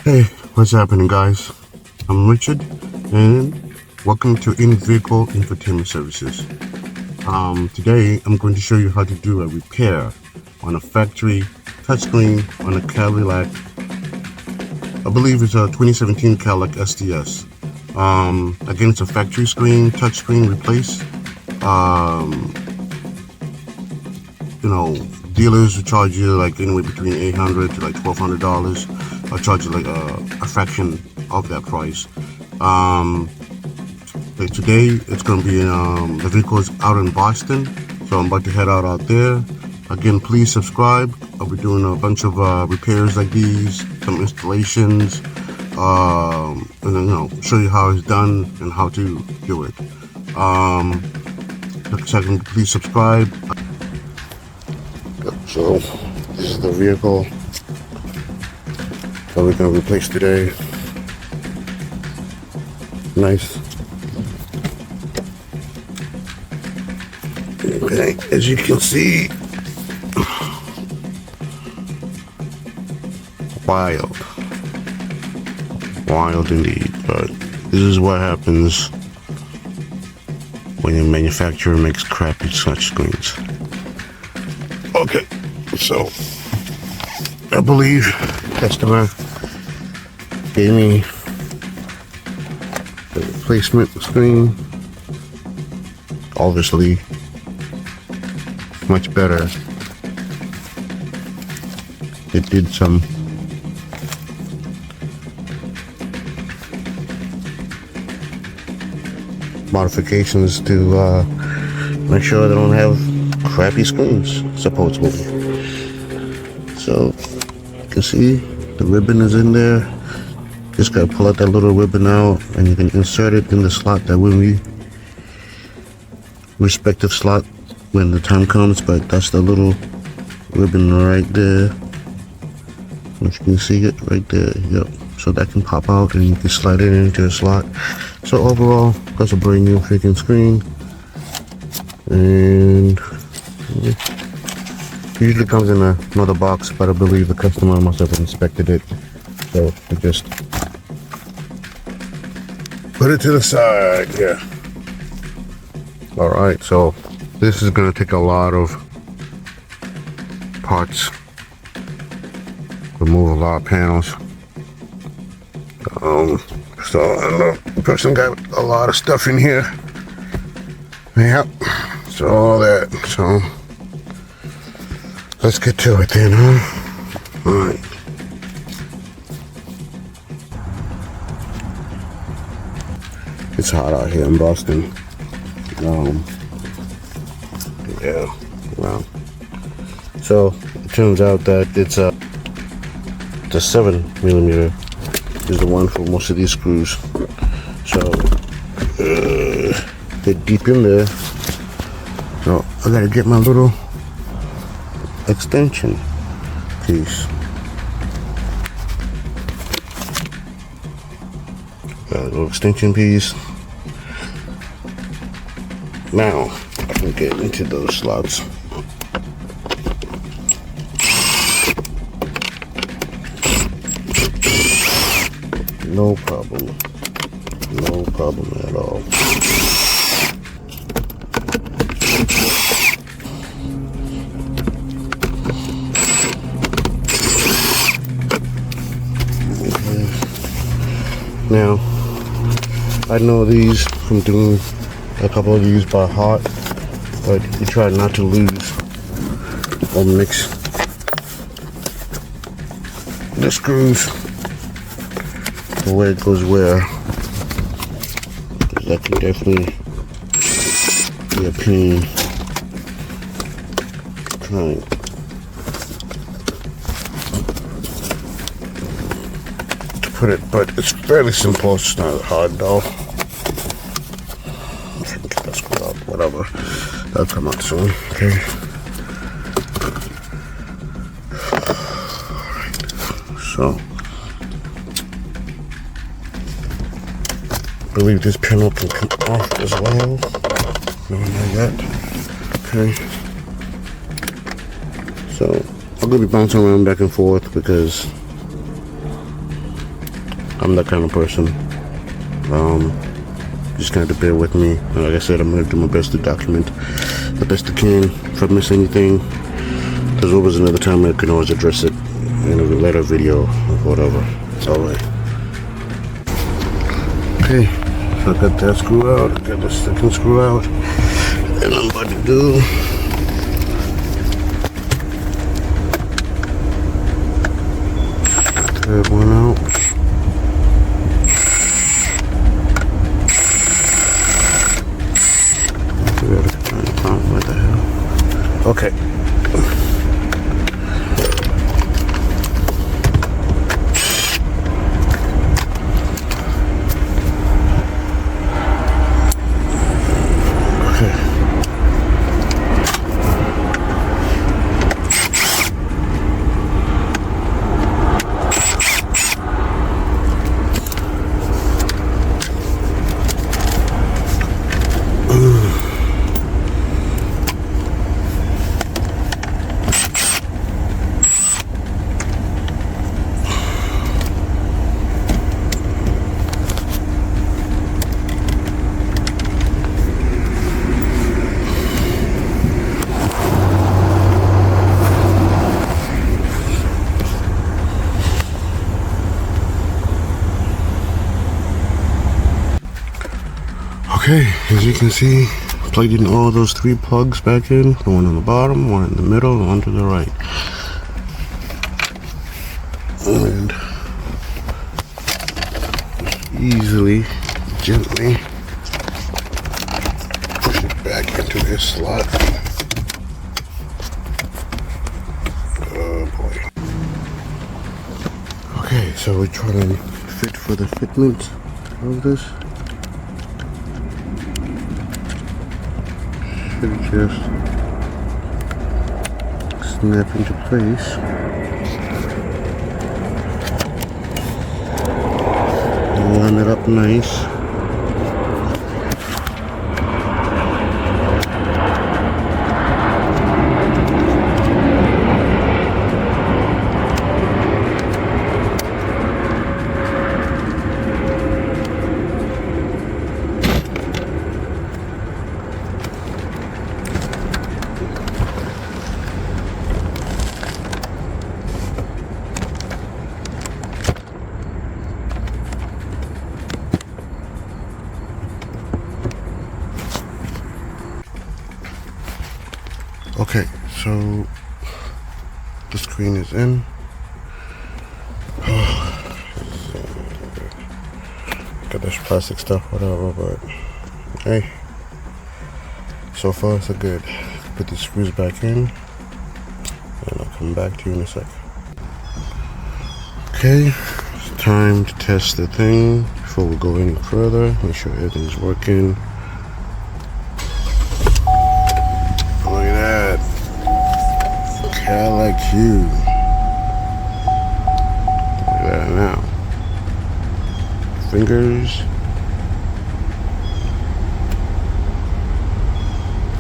Hey, what's happening, guys? I'm Richard, and welcome to In-Vehicle Infotainment Services. Today, I'm going to show you how to do a repair on a factory touchscreen on a Cadillac. I believe it's a 2017 Cadillac XTS. Again, it's a factory screen, touchscreen replace. Dealers will charge you like anywhere between $800 to like $1,200. I'll charge you like a fraction of that price. Today it's going to be the vehicle is out in Boston, so I'm about to head out there. Again, please subscribe. I'll be doing a bunch of repairs like these, some installations, and then show you how it's done and how to do it. Second, please subscribe. So this is the vehicle that we're going to replace today. Nice. Okay, as you can see, wild indeed. But this is what happens when your manufacturer makes crappy touchscreens. Okay, so I believe customer gave me the replacement screen. Obviously, much better. It did some modifications to make sure they don't have crappy screens, supposedly. So you can see the ribbon is in there. Just gotta pull out that little ribbon out and you can insert it in the slot that will be respective slot when the time comes. But that's the little ribbon right there. If you can see it right there, yep. So that can pop out and you can slide it into a slot. So overall, that's a brand new freaking screen. And it usually comes in another box, but I believe the customer must have inspected it, so I just put it to the side. Yeah. All right, so this is gonna take a lot of parts, remove a lot of panels. So I don't know, the person got a lot of stuff in here. Yep. So all that. So let's get to it then, huh? All right. It's hot out here in Boston. Yeah. Wow. So it turns out that it's the 7mm is the one for most of these screws. So they're deep in there. So I gotta get my little extension piece. Got a little extension piece. Now I can get into those slots. No problem. No problem at all. Okay. Now, I know these from doing a couple of these by heart, but you try not to lose or mix the screws the way it goes where, because that can definitely be a pain trying to put it, but it's fairly simple. It's not hard though. Let's go up, whatever. That'll come out soon. Okay. Alright. So I believe this panel can come off as well. No, not yet. Okay. So I'm gonna be bouncing around back and forth because I'm that kind of person. Just kind of bear with me. Like I said, I'm going to do my best to document the best I can. If I miss anything, there's always another time I can always address it in a later video or whatever. Alright. Okay, so I got that screw out, I got the second screw out, and I'm about to do third one out. What the hell? Okay. Okay, as you can see, plugged in all those 3 plugs back in. The one on the bottom, one in the middle, and one to the right. And just easily, gently push it back into this slot. Oh boy. Okay, so we're trying to fit for the fitment of this. Just snap into place. And line it up nice. Okay, so the screen is in. Got this plastic stuff, whatever, but hey, so far so good. Put these screws back in, and I'll come back to you in a sec. Okay, it's time to test the thing before we go any further. Make sure everything's working. Cadillac Q. Look at that now. Fingers.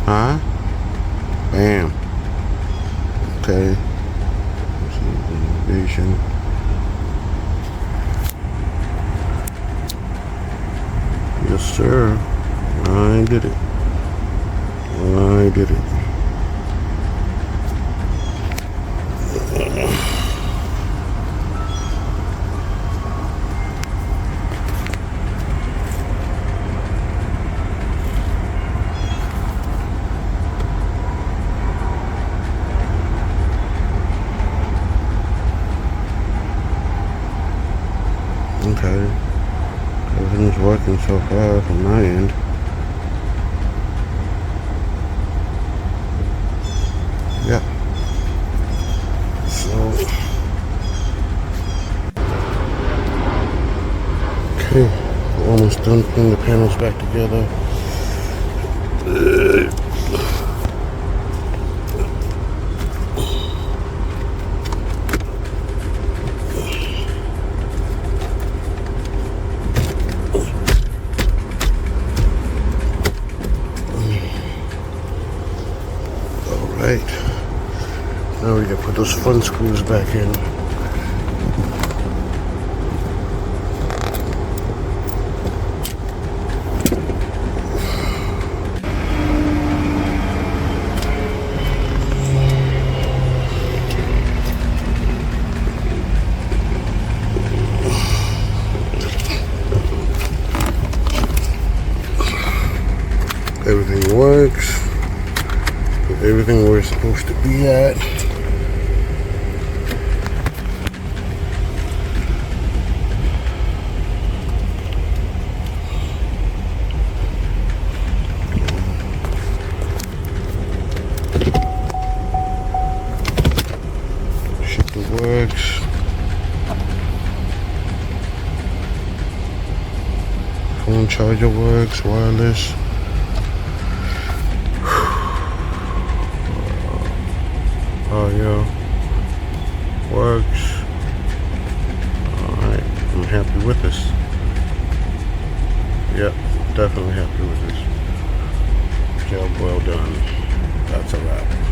Huh? Bam. Okay. This is the innovation. Yes, sir. I did it. I did it. Okay, everything's working so far from my end. Yeah. So, okay, we're almost done putting the panels back together. Now we gotta put those front screws back in. supposed to be at. Shifter works. Phone charger works, wireless. Oh yeah, works. Alright, I'm happy with this. Yep, definitely happy with this. Job well done. That's a wrap.